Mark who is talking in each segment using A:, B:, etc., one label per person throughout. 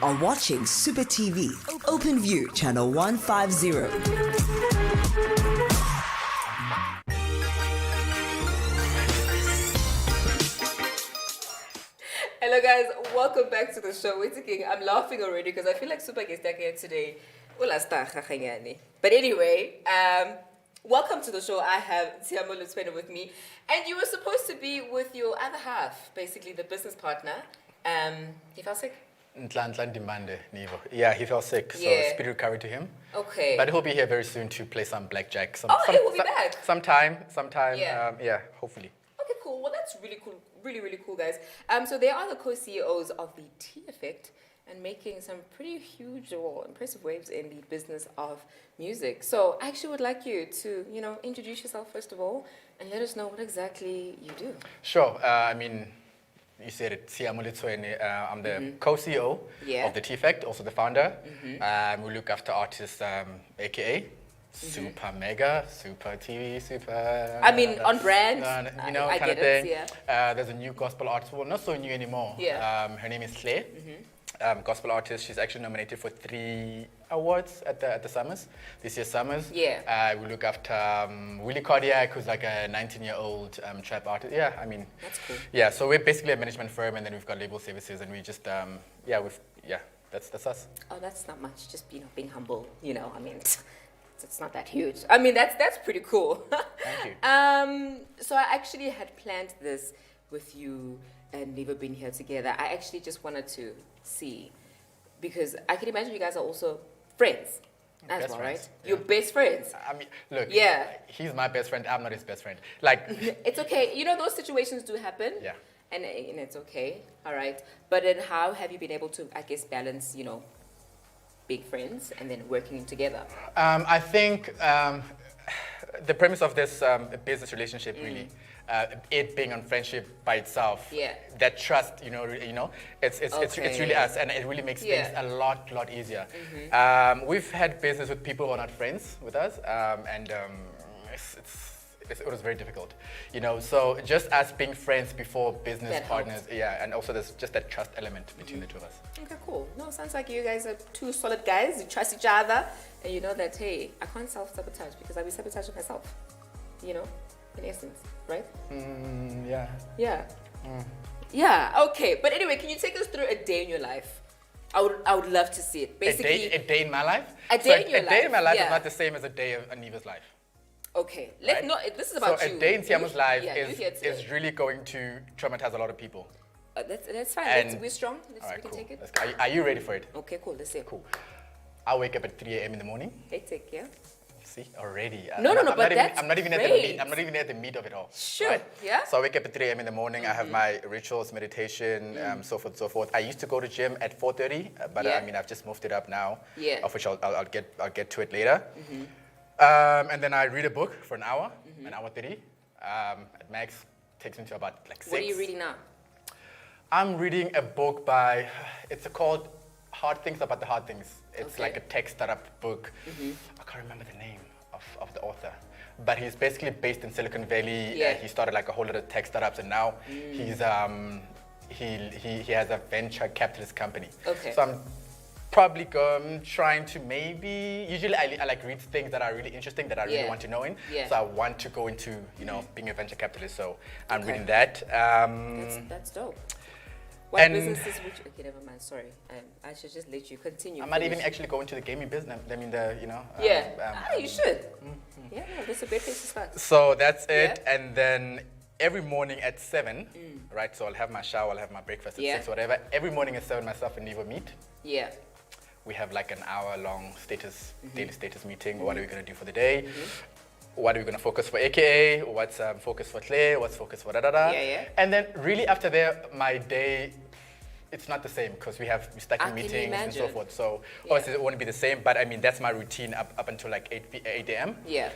A: are watching SupaTV, OpenView, channel 150.
B: Hello guys, welcome back to the show. I'm laughing already because I feel like Supa Guest here today. But anyway, welcome to the show. I have Tshiamo Letshwene with me, and you were supposed to be with your other half, basically the business partner. He fell sick?
C: Nivo. Yeah, he fell sick, so speedy recovery to him.
B: Okay.
C: But he'll be here very soon to play some blackjack.
B: He will be back?
C: Sometime,
B: Yeah.
C: hopefully.
B: Okay, cool. Well, that's really cool. Really cool, guys. So they are the co-CEOs of the T Effect and making some pretty huge or impressive waves in the business of music. So I actually would like you to, introduce yourself first of all and let us know what exactly you do.
C: Sure. You said it, Tshiamo Letshwene. I'm the co-CEO of the T Effect, also the founder. We look after artists, aka Super Mega, Supa TV, Super...
B: on brand,
C: I
B: kind
C: of thing.
B: Yeah.
C: There's a new gospel artist, well, not so new anymore.
B: Yeah.
C: Her name is Claire, gospel artist. She's actually nominated for 3 awards at the Summers, this year's Summers.
B: Yeah.
C: We look after Willie Cardiac, who's like a 19-year-old trap artist. Yeah,
B: That's cool.
C: Yeah, so we're basically a management firm, and then we've got label services, and we just, that's us.
B: Oh, that's not much, just, being humble, It's not that huge. That's pretty cool.
C: Thank you.
B: So I actually had planned this with you and Nivo being here together. I actually just wanted to see, because I can imagine you guys are also friends as
C: Best
B: well,
C: friends,
B: right?
C: yeah.
B: You're best friends.
C: Look.
B: Yeah.
C: He's my best friend. I'm not his best friend.
B: It's okay. Those situations do happen.
C: Yeah.
B: And it's okay. All right. But then how have you been able to, I guess, balance, big friends and then working together?
C: I think the premise of this business relationship really, it being on friendship by itself, that trust, it's really us, and it really makes things a lot easier. We've had business with people who are not friends with us, and it was very difficult, so just us being friends before business
B: That
C: partners, and also there's just that trust element between the two of us.
B: Okay, cool. No, sounds like you guys are 2 solid guys. You trust each other, and you know that, hey, I can't self-sabotage because I will sabotage myself, in essence, right?
C: Yeah.
B: Yeah. Yeah, okay. But anyway, can you take us through a day in your life? I would love to see it. Basically,
C: a day in my life?
B: A day in your life.
C: A day in my life is not the same as a day of Aniva's life.
B: Okay, let's not. This is about you.
C: So a day in Tshiamo's life
B: is
C: really going to traumatize a lot of people.
B: That's fine. We're strong. We can take it.
C: Are you ready for it?
B: Okay, cool. Let's see.
C: Cool. I wake up at 3 a.m. in the morning.
B: Hectic, yeah.
C: See, already.
B: I'm not even
C: at the meat of it all.
B: Sure.
C: Right?
B: Yeah.
C: So I wake up at 3 a.m. in the morning. I have my rituals, meditation, so forth, so forth. I used to go to gym at 4:30, but I've just moved it up now.
B: Yeah.
C: Of which I'll get to it later. And then I read a book for an hour, an hour 30. At max, takes me to about 6.
B: What are you reading now?
C: I'm reading a book by, it's called Hard Things About the Hard Things. It's like a tech startup book. I can't remember the name of the author. But he's basically based in Silicon Valley.
B: Yeah.
C: He started like a whole lot of tech startups, and now he's he has a venture capitalist company.
B: Okay.
C: So I'm probably trying to usually I like read things that are really interesting, that I really want to know in.
B: Yeah.
C: So I want to go into, being a venture capitalist. So I'm reading that.
B: That's dope. What businesses would you... Okay, never mind, sorry. I should just let you continue.
C: I might even actually go into the gaming business.
B: You should. Yeah, that's a great place to start.
C: So that's it. And then every morning at 7, right? So I'll have my shower, I'll have my breakfast at 6, whatever. Every morning at 7, myself and Nivo meet.
B: Yeah.
C: We have like an hour-long daily status meeting. What are we going to do for the day? What are we going to focus for AKA? What's focus for Claire? What's focus for da-da-da?
B: Yeah.
C: And then really after there, my day, it's not the same because we start meetings and so forth. So obviously it won't be the same, but that's my routine up until like 8 a.m.
B: Yeah.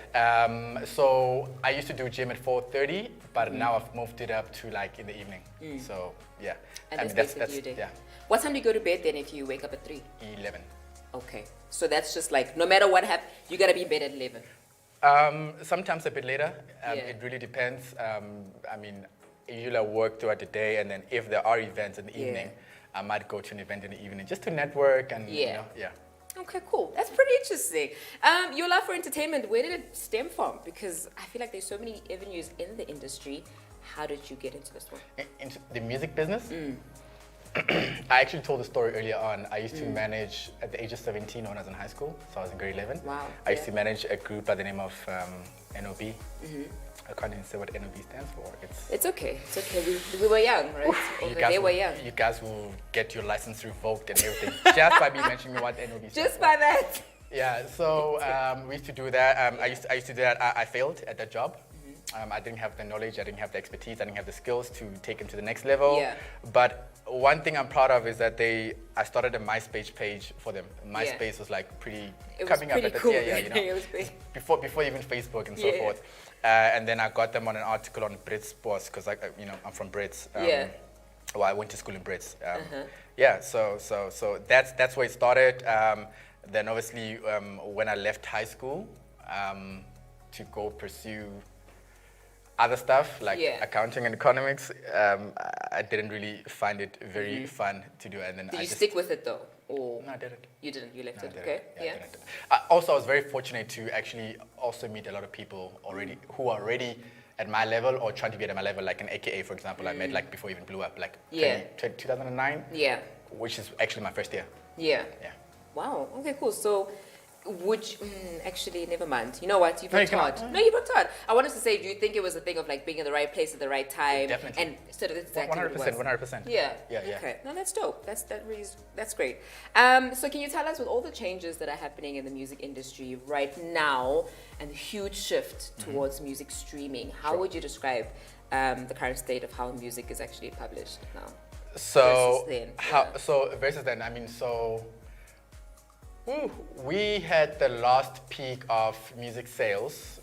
C: So I used to do gym at 4:30, but now I've moved it up to like in the evening. So yeah.
B: And that's your day.
C: Yeah.
B: What time do you go to bed then if you wake up at 3?
C: 11.
B: Okay. So that's just like, no matter what happens, you got to be in bed at 11.
C: Sometimes a bit later. It really depends. usually I work throughout the day, and then if there are events in the evening, I might go to an event in the evening just to network and you know,
B: Okay, cool. That's pretty interesting. Your love for entertainment, where did it stem from? Because I feel like there's so many avenues in the industry. How did you get into this one?
C: Into the music business? I actually told the story earlier on. I used to manage at the age of 17 when I was in high school, so I was in grade 11.
B: Wow.
C: I used to manage a group by the name of NOB. I can't even say what NOB stands for.
B: It's okay. It's okay. We were young, right? They were young.
C: You guys will get your license revoked and everything just by me mentioning what NOB stands
B: Just
C: for.
B: by that.
C: Yeah, so we used to do that. I used to do that. I failed at that job. I didn't have the knowledge, I didn't have the expertise, I didn't have the skills to take him to the next level.
B: Yeah.
C: But one thing I'm proud of is that I started a MySpace page for them. MySpace was like coming up at the
B: cool.
C: you know,
B: It was big.
C: before even Facebook and so forth. And then I got them on an article on Brits Boss because you know, I'm from Brits. Well, I went to school in Brits. Yeah, so that's where it started. Then obviously when I left high school to go pursue other stuff like accounting and economics, I didn't really find it very fun to do. And then
B: Did you stick with it though? Or
C: no, I didn't.
B: You didn't. You left
C: No,
B: it.
C: I didn't.
B: Okay.
C: Yeah. I didn't. Also, I was very fortunate to actually also meet a lot of people who are already at my level or trying to be at my level, like an AKA, for example, I met like before it even blew up, like 2009. Yeah. Which is actually my first year.
B: Yeah.
C: Yeah.
B: Wow. Okay. Cool. So, would you, actually never mind. You know what? You've worked hard.
C: cannot.
B: No, you worked hard. I wanted to say, do you think it was a thing of like being in the right place at the right time?
C: Definitely.
B: And sort of exactly
C: 100%. 100%.
B: Yeah.
C: Yeah.
B: Okay. No, that's dope. That's great. So can you tell us, with all the changes that are happening in the music industry right now and the huge shift towards music streaming, how would you describe the current state of how music is actually published now?
C: So
B: Versus then?
C: I mean, we had the last peak of music sales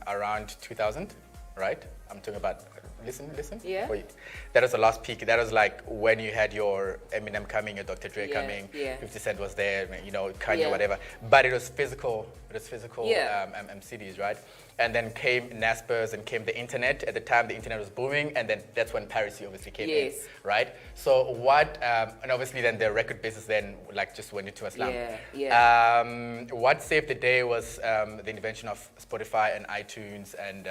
C: around 2000, right? I'm talking about, listen.
B: Yeah.
C: Wait. That was the last peak. That was like when you had your Eminem coming, your Dr. Dre coming, 50 Cent was there, you know, Kanye, whatever. But it was physical CDs, right? And then came Naspers and came the internet. At the time, the internet was booming, and then that's when piracy obviously came in, right? So and obviously then the record business then like just went into a slump. What saved the day was the invention of Spotify and iTunes and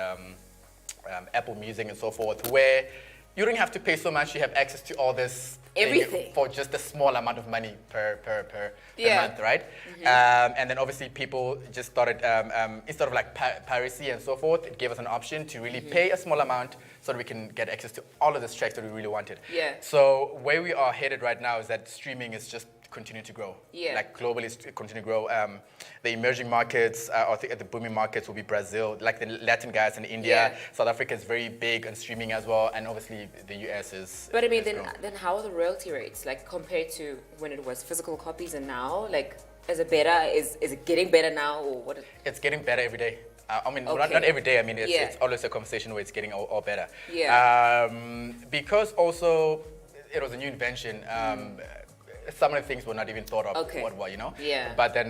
C: Apple Music and so forth, where you don't have to pay so much. You have access to all this
B: everything
C: for just a small amount of money per month, right? And then obviously people just started, instead of like piracy and so forth, it gave us an option to really pay a small amount so that we can get access to all of the tracks that we really wanted. So where we are headed right now is that streaming is just continue to grow. Like globally, it's continue to grow. The emerging markets, I think the booming markets will be Brazil, like the Latin guys in India. South Africa is very big on streaming as well, and obviously the US is.
B: But I mean, then how are the royalty rates like compared to when it was physical copies and now? Like, is it better? Is it getting better now, or what?
C: It's getting better every day. I mean, not every day. I mean, it's always a conversation where it's getting all better. Because also it was a new invention. Some of the things were not even thought of, you know? But then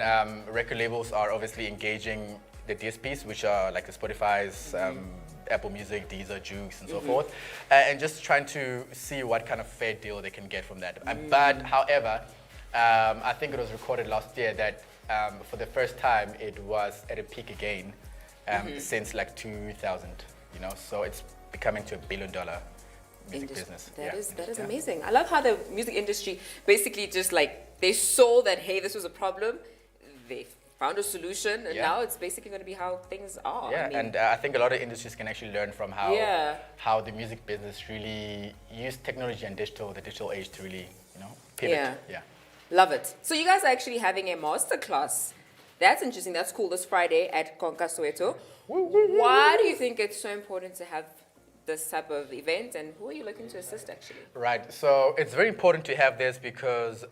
C: record labels are obviously engaging the DSPs, which are like the Spotify's, Apple Music, Deezer, Jukes, and so forth, and just trying to see what kind of fair deal they can get from that. But however, I think it was recorded last year that for the first time it was at a peak again since like 2000, you know? So it's becoming to $1 billion music business.
B: That is amazing. I love how the music industry basically just like they saw that, hey, this was a problem, they found a solution, and now it's basically going to be how things are. I mean,
C: and I think a lot of industries can actually learn from how the music business really used technology and the digital age to really, you know, pivot.
B: Love it. So you guys are actually having a masterclass. That's interesting. That's cool. This Friday at Konka Soweto. Why do you think it's so important to have this type of event, and who are you looking to assist actually?
C: Right, so it's very important to have this because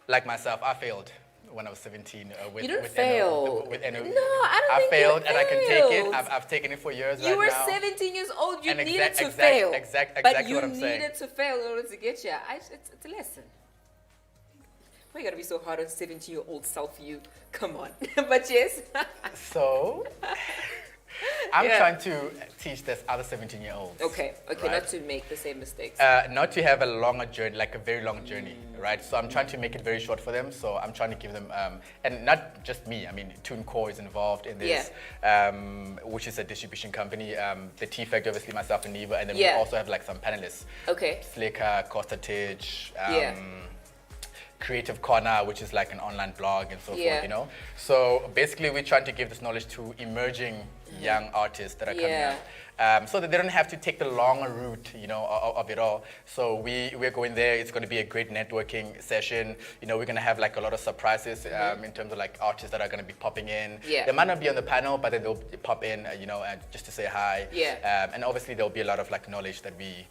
C: like myself, I failed when I was 17 with
B: you didn't fail.
C: No, I
B: don't think
C: failed
B: you
C: and I can take it. I've taken it for years
B: you
C: right now.
B: were 17 years old, you
C: and
B: needed to fail.
C: Exactly
B: but you
C: what I'm saying.
B: needed to fail in order to get here. It's a lesson. Why you gotta be so hard on 17-year-old self you? Come on. But yes.
C: So I'm trying to teach this other 17-year-olds.
B: Okay,
C: right?
B: not to make the same mistakes.
C: Not to have a longer journey, like a very long journey, right? So I'm trying to make it very short for them. So I'm trying to give them, and not just me. I mean, TuneCore is involved in this, which is a distribution company. The T-Fact, obviously, myself and Nivo, and then we also have like some panelists.
B: Okay.
C: Slicker, Costa Tidge, Creative Corner, which is like an online blog and so forth, you know. So basically, we're trying to give this knowledge to emerging young artists that are coming up, so that they don't have to take the longer route, you know, of it all. So we're going there. It's going to be a great networking session. You know, we're going to have like a lot of surprises in terms of like artists that are going to be popping in. They might not be on the panel, but then they'll pop in, you know, just to say hi. And obviously, there'll be a lot of like knowledge that we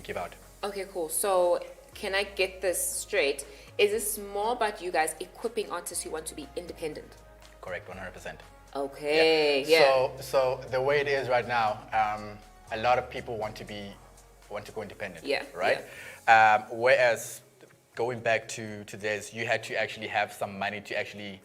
C: give out. Okay,
B: cool. So can I get this straight? Is this more about you guys equipping artists who want to be independent?
C: Correct, 100%.
B: Okay,
C: So the way it is right now, a lot of people want to go independent, right? Whereas going back to this, you had to actually have some money to actually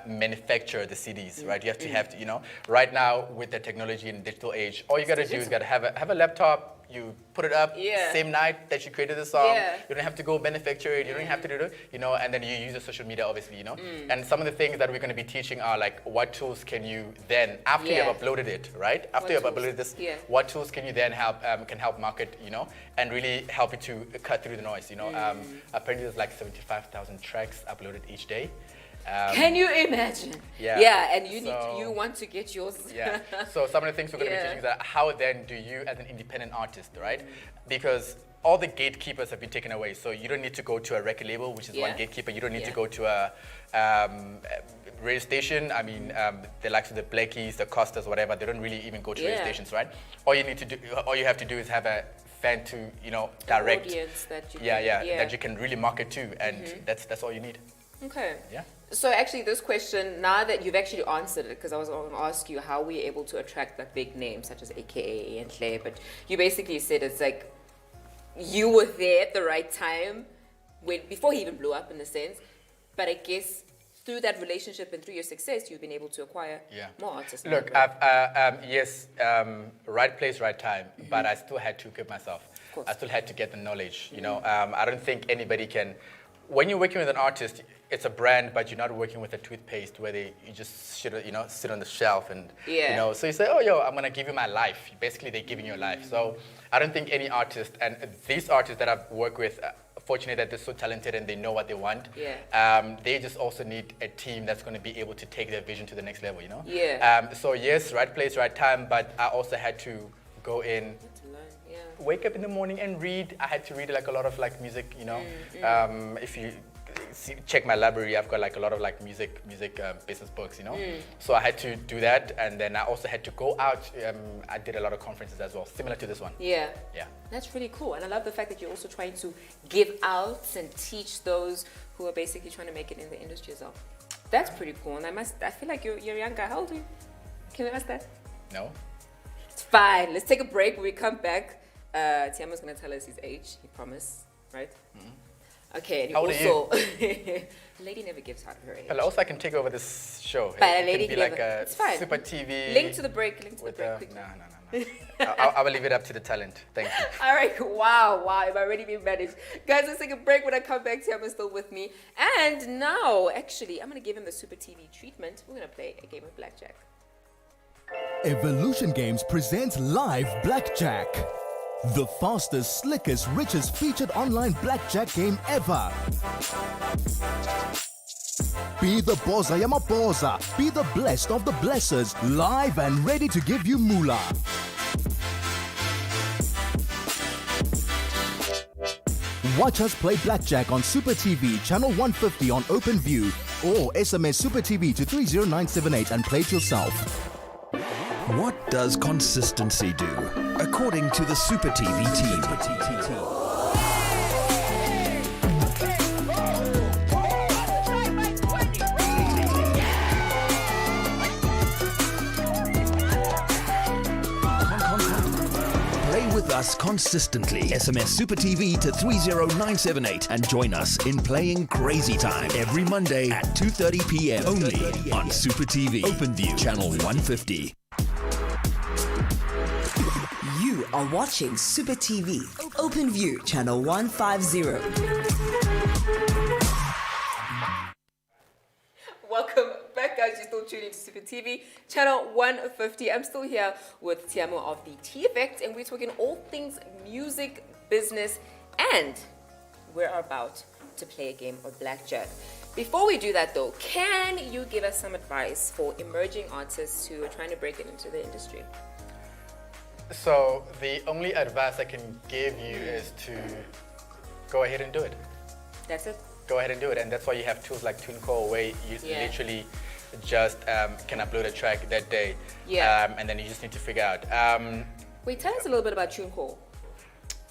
C: manufacture the CDs, right? You have to, you know, right now with the technology and digital age, all you got to do is got to have a laptop. You put it up same night that you created the song. You don't have to go manufacture it. You don't have to do it, you know. And then you use your social media, obviously, you know. And some of the things that we're going to be teaching are like, what tools can you then, after you have uploaded it, right? After you have uploaded this, what tools can you then help market, you know, and really help you to cut through the noise, you know. Apparently, there's like 75,000 tracks uploaded each day.
B: Can you imagine? And you want to get yours.
C: So some of the things we're going to be teaching is that how then do you, as an independent artist, right? Because all the gatekeepers have been taken away. So you don't need to go to a record label, which is one gatekeeper. You don't need to go to a radio station. I mean, the likes of the Blackies, the Costas, whatever. They don't really even go to radio stations, right? All you have to do is have a fan to, you know, direct.
B: An audience that you
C: that you can really market to, and that's all you need.
B: Okay. So actually, this question, now that you've actually answered it, because I was going to ask you how we're able to attract like big names such as AKA and Clay, but you basically said it's like you were there at the right time before he even blew up in a sense. But I guess through that relationship and through your success, you've been able to acquire more artists.
C: Look, right place, right time, but I still had to equip myself. I still had to get the knowledge. You know, I don't think anybody can. When you're working with an artist, it's a brand, but you're not working with a toothpaste where you just should, you know, sit on the shelf and, you know, so you say, oh, yo, I'm going to give you my life. Basically, they're giving you a life. So I don't think any artist, and these artists that I've worked with, fortunate that they're so talented and they know what they want, they just also need a team that's going to be able to take their vision to the next level, you know? So yes, right place, right time, but I also had to go in, wake up in the morning and read. I had to read like a lot of like music, you know. If you check my library, I've got like a lot of like music business books, you know. So I had to do that, and then I also had to go out. I did a lot of conferences as well, similar to this one.
B: That's really cool, and I love the fact that you're also trying to give out and teach those who are basically trying to make it in the industry as well. That's pretty cool, and I feel like you're a young guy. How old are you? Can I ask that?
C: No.
B: It's fine. Let's take a break. When we come back, Tshiamo's going to tell us his age, he promised, right? Okay, and
C: how old
B: also, a lady never gives out her age.
C: Well, also I can take over this show.
B: But a lady
C: can be like a
B: it's fine.
C: SupaTV.
B: Link to the break quickly.
C: No. I will leave it up to the talent. Thank you.
B: All right, wow, I've already been managed. Guys, let's take a break. When I come back, Tshiamo's still with me. And now, actually, I'm going to give him the SupaTV treatment. We're going to play a game of blackjack.
D: Evolution Games presents live blackjack. The fastest, slickest, richest featured online blackjack game ever. Be the bossa yamabosa, be the blessed of the blessers, live and ready to give you moolah. Watch us play blackjack on SupaTV, channel 150 on OpenView, or SMS SupaTV to 30978 and play it yourself.
E: What does consistency do, according to the SupaTV team? Play with us consistently. SMS SupaTV to 30978 and join us in playing Crazy Time every Monday at 2:30 p.m. only on SupaTV, OpenView, channel 150.
A: are watching Supa TV, OpenView, channel 150.
B: Welcome back, guys. You're still tuning to Supa TV, channel 150. I'm still here with Tshiamo of the T Effect, and we're talking all things music, business, and we're about to play a game of blackjack. Before we do that, though, can you give us some advice for emerging artists who are trying to break it into the industry?
C: So the only advice I can give you is to go ahead and do it.
B: That's it?
C: Go ahead and do it, and that's why you have tools like TuneCore, where you literally just can upload a track that day, and then you just need to figure out.
B: Wait, tell us a little bit about TuneCore.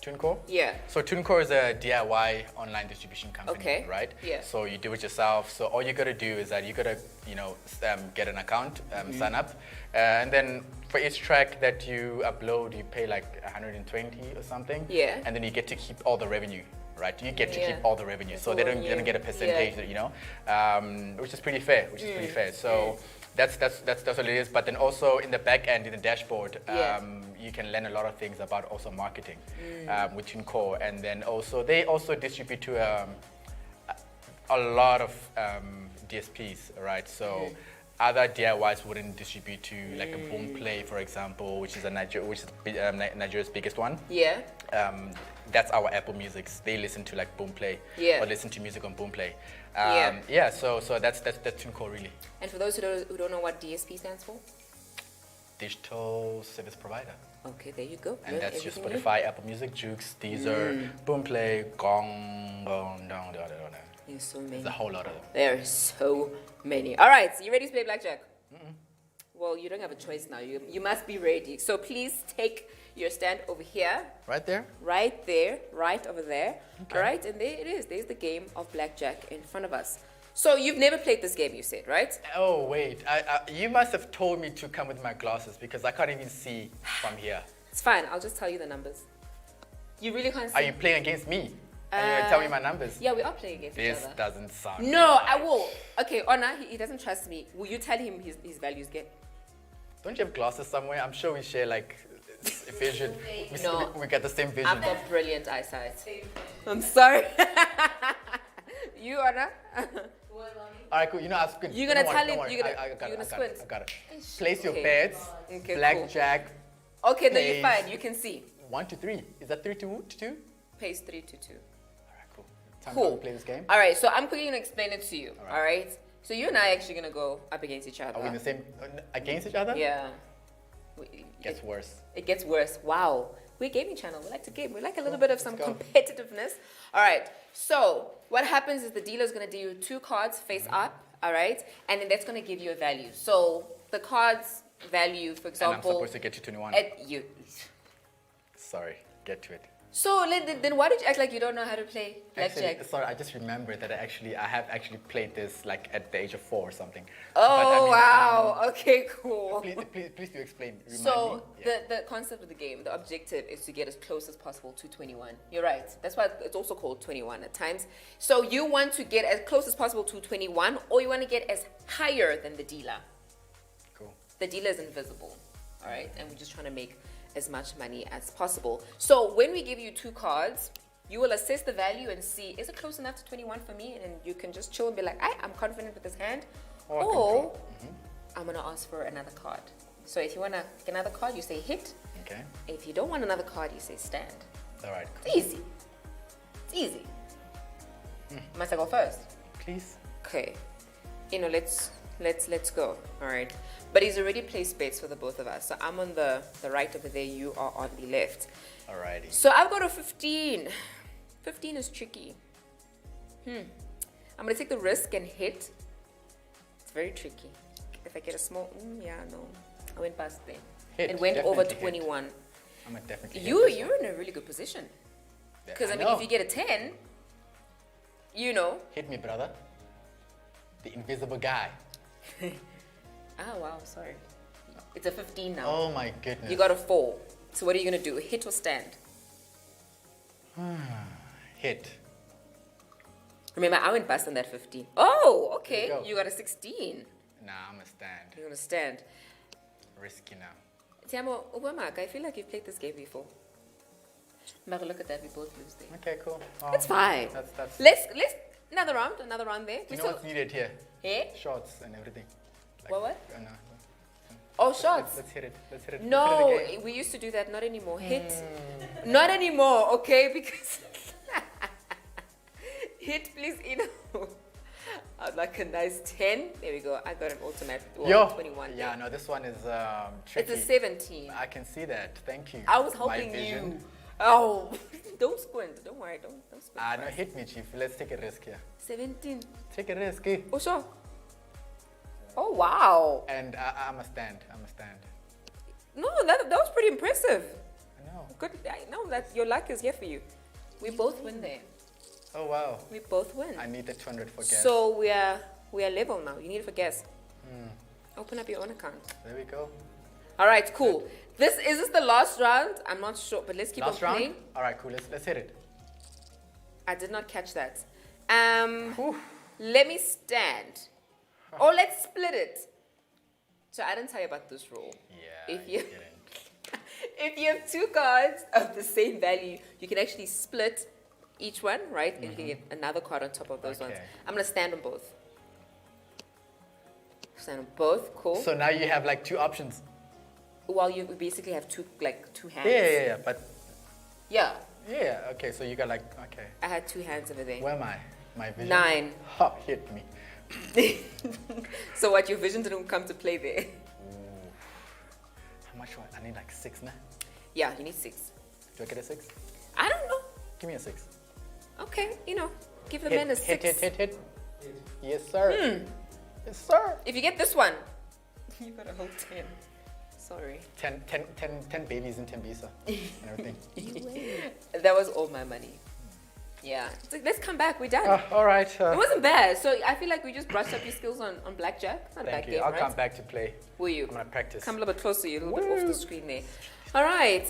C: TuneCore?
B: Yeah.
C: So TuneCore is a DIY online distribution company, right?
B: Yeah.
C: So you do it yourself. So all you gotta do is that you gotta, get an account, sign up, and then for each track that you upload, you pay like 120 or something.
B: Yeah.
C: And then you get to keep all the revenue. Right, you get to keep all the revenue, so they don't get a percentage, which is pretty fair. So that's what it is. But then also in the back end, in the dashboard, you can learn a lot of things about also marketing with TuneCore, and then also they also distribute to a lot of DSPs, right? So. Other DIYs wouldn't distribute to like a Boomplay, for example, which is Nigeria's biggest one.
B: Yeah.
C: That's our Apple Music. They listen to like Boomplay or listen to music on Boomplay. So that's TuneCore really.
B: And for those who don't know what DSP stands for?
C: Digital Service Provider.
B: Okay, there you go.
C: And that's your Spotify, Apple Music, Jukes, Deezer, Boomplay, Gong,
B: There's so many.
C: There's a whole lot of them.
B: There are so many. All right, so you ready to play blackjack? Well, you don't have a choice now. You must be ready. So please take your stand over here.
C: Right there?
B: Right there, right over there.
C: Okay.
B: All right, and there it is. There's the game of blackjack in front of us. So you've never played this game, you said, right?
C: Oh, wait. You must have told me to come with my glasses because I can't even see from here.
B: It's fine. I'll just tell you the numbers. You really can't see.
C: Are you playing against me? And you're gonna tell me my numbers?
B: Yeah, we are playing against each other.
C: This doesn't sound
B: No,
C: right.
B: I will. Okay, Honor, he doesn't trust me. Will you tell him his values get?
C: Don't you have glasses somewhere? I'm sure we share like vision.
B: No.
C: We got the same vision.
B: I've got brilliant eyesight. I'm sorry. You, Honor?
C: All right, cool. I'll squint.
B: You're gonna tell him.
C: Don't worry.
B: You're
C: I got
B: gonna
C: it.
B: squint.
C: I got it. Place your
B: Okay.
C: bets.
B: Okay,
C: Blackjack.
B: Cool. Okay, then you're
C: Place.
B: fine. You can see.
C: 1 to 3. Is that 3 to 2?
B: Pace 3 to 2.
C: All right, cool. Time
B: Cool.
C: to play this game.
B: All right, so I'm quickly gonna explain it to you.
C: All right.
B: All right. So you and I are actually gonna go up against each other.
C: Are we in the same against each other?
B: Yeah.
C: Gets worse.
B: It gets worse. Wow. We're a gaming channel. We like to game. We like a little bit of some competitiveness. All right. So what happens is the dealer is going to deal 2 cards face up. All right. And then that's going to give you a value. So the card's value, for example.
C: And I'm supposed to get to 21.
B: Sorry.
C: Get to it.
B: So then why did you act like you don't know how to play blackjack?
C: Actually, sorry, I just remembered that I have actually played this like at the age of 4 or something.
B: Oh, wow. Okay, cool.
C: Please do explain. Remind
B: So
C: me. Yeah.
B: the concept of the game, the objective is to get as close as possible to 21. You're right. That's why it's also called 21 at times. So you want to get as close as possible to 21, or you want to get as higher than the dealer.
C: Cool.
B: The dealer is invisible, all right? And we're just trying to make as much money as possible. So when we give you 2 cards, you will assess the value and see, is it close enough to 21 for me? And you can just chill and be like, I'm confident with this hand. Or I'm going to ask for another card. So if you want another card, you say hit.
C: Okay.
B: If you don't want another card, you say stand.
C: All right.
B: It's easy. It's easy. Must I go first?
C: Please.
B: Okay. Let's go. All right. But he's already placed bets for the both of us. So I'm on the right over there. You are on the left.
C: Alrighty.
B: So I've got a 15. 15 is tricky. I'm going to take the risk and hit. It's very tricky. If I get a small... no. I went past there.
C: Hit,
B: It went over
C: definitely
B: 21.
C: I'm gonna definitely.
B: You're in a really good position. Because, I mean,
C: know.
B: if you get a 10,
C: Hit me, brother. The invisible guy.
B: Oh, wow, sorry. It's a 15 now.
C: Oh my goodness.
B: You got a 4. So what are you going to do? Hit or stand?
C: Hit.
B: Remember, I went bust on that 15. Oh, okay.
C: There you go.
B: You got a 16.
C: Nah, I'm gonna stand.
B: You're going to stand.
C: Risky now.
B: Tshiamo, I feel like you've played this game before. But look at that, we both lose there.
C: Okay, cool.
B: That's fine.
C: That's.
B: Let's another round there.
C: You know what's needed here?
B: Yeah?
C: Shorts and everything.
B: What?
C: No.
B: Oh, shots.
C: Let's hit it.
B: No,
C: Let's hit it again.
B: we used to do that. Not anymore. Hit. Not anymore, okay? Because hit, please, I'd like a nice 10. There we go. I got an automatic.
C: Yo.
B: 21.
C: Yeah, no, this one is tricky.
B: It's a 17.
C: I can see that. Thank you.
B: I was
C: My
B: helping
C: vision.
B: you. Oh, don't squint. Don't worry. Don't squint.
C: No, hit me, Chief. Let's take a risk here.
B: 17.
C: Take a risk, eh?
B: Oh, sure. Oh, wow.
C: And I'm a stand.
B: No, that was pretty impressive.
C: I know.
B: Good. I know that your luck is here for you. We both win there.
C: Oh, wow.
B: We both win.
C: I need the 200 for gas.
B: So we are level now. You need it for gas. Open up your own account.
C: There we go.
B: All right, cool. Is this the last round? I'm not sure, but let's keep
C: Last
B: on
C: round?
B: playing.
C: All right, cool. Let's hit it.
B: I did not catch that. Let me stand. Or let's split it. So I didn't tell you about this rule.
C: Yeah.
B: If you
C: didn't.
B: if you have two cards of the same value, you can actually split each one, right? And you can get another card on top of those ones.
C: Okay.
B: I'm gonna stand on both. Stand on both. Cool.
C: So now you have like two options.
B: Well, you basically have two hands.
C: Yeah. But
B: Yeah.
C: yeah. Okay. So you got like okay.
B: I had two hands over there.
C: Where am I? My vision.
B: 9.
C: Ha! Hit me.
B: So what? Your vision didn't come to play there.
C: How much? I need like 6 now.
B: Yeah, you need 6.
C: Do I get a 6?
B: I don't know.
C: Give me a 6.
B: Okay, give the man a 6.
C: Hit. Yes, sir. Yes, sir.
B: If you get this one, you got a whole 10. Sorry.
C: 10 babies in Tembisa and everything.
B: That was all my money. Yeah. It's like, let's come back. We're done.
C: All right.
B: It wasn't bad. So I feel like we just brushed up your skills on blackjack. It's not a bad
C: Thank you.
B: game,
C: I'll
B: right?
C: come back to play.
B: Will you?
C: I'm gonna practice.
B: Come a little bit closer. You're a little bit off the screen there. All right.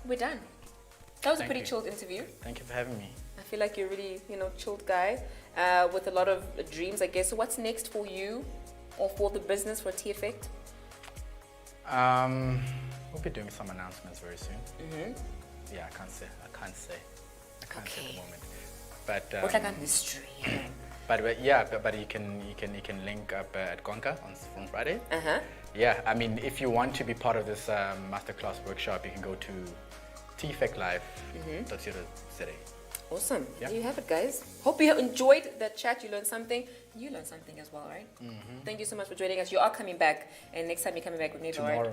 B: We're done. That was a pretty
C: you.
B: chilled interview.
C: Thank you for having me.
B: I feel like you're really, chilled guy with a lot of dreams, I guess. So what's next for you or for the business for T-Effect?
C: We'll be doing some announcements very soon. Yeah, I can't say at the moment. But
B: What's like a mystery?
C: but you can link up at Gonka on Friday. Yeah, I mean, if you want to be part of this masterclass workshop, you can go to tfectlife.co.za.
B: Awesome.
C: Yeah.
B: There you have it, guys. Hope you enjoyed that chat. You learned something. You learned something as well, right? Thank you so much for joining us. You are coming back, and next time you're coming back with Nivo, right?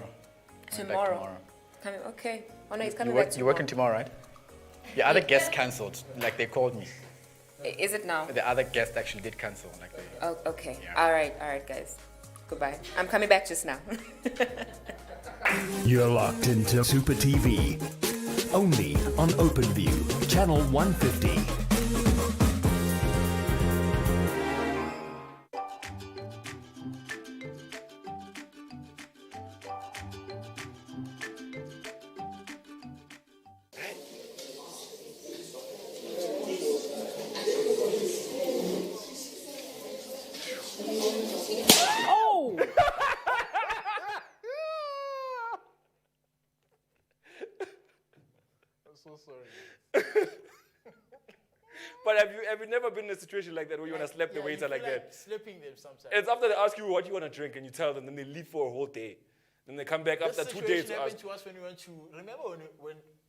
B: Tomorrow. Coming. Okay. Oh no, he's coming back tomorrow.
C: You're working tomorrow, right? The other guest cancelled. Like they called me.
B: Is it now?
C: The other guest actually did cancel. Like they.
B: Oh, okay.
C: Yeah.
B: All right, guys. Goodbye. I'm coming back just now.
E: You're locked into Supa TV. Only on OpenView, channel 150.
C: So sorry.
F: But have you never been in a situation like that where you want to slap the waiter like that?
G: Slipping them sometimes.
F: It's after they ask you what you want to drink and you tell them, then they leave for a whole day. Then they come back after 2 days
G: This
F: to
G: happened
F: ask.
G: to us when we went to, remember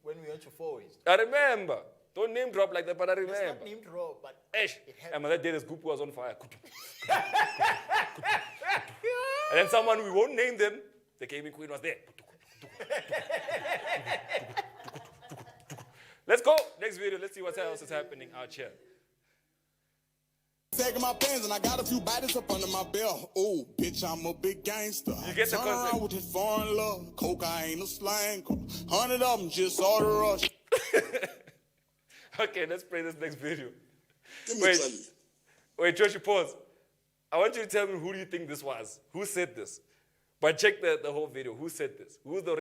G: when we went to Fourways?
F: I remember. Don't name drop like that, but I
G: It's
F: remember.
G: not named raw, but
F: Eish.
G: it happened.
F: And that day the scoop was on fire. And then someone, we won't name them, the gaming queen was there. Let's go. Next video. Let's see what else is happening out here.
H: Taking my pants and I got a few bodies up under my belt. Oh, bitch, I'm a big gangster.
F: You get the
H: Turn around
F: concept.
H: with this foreign love. Cocaine, a slang. 100 of them just order rush.
F: Okay, let's play this next video.
H: Let me tell you.
F: Wait, Joshi, pause. I want you to tell me who do you think this was? Who said this? But check the whole video. Who said this? Who's the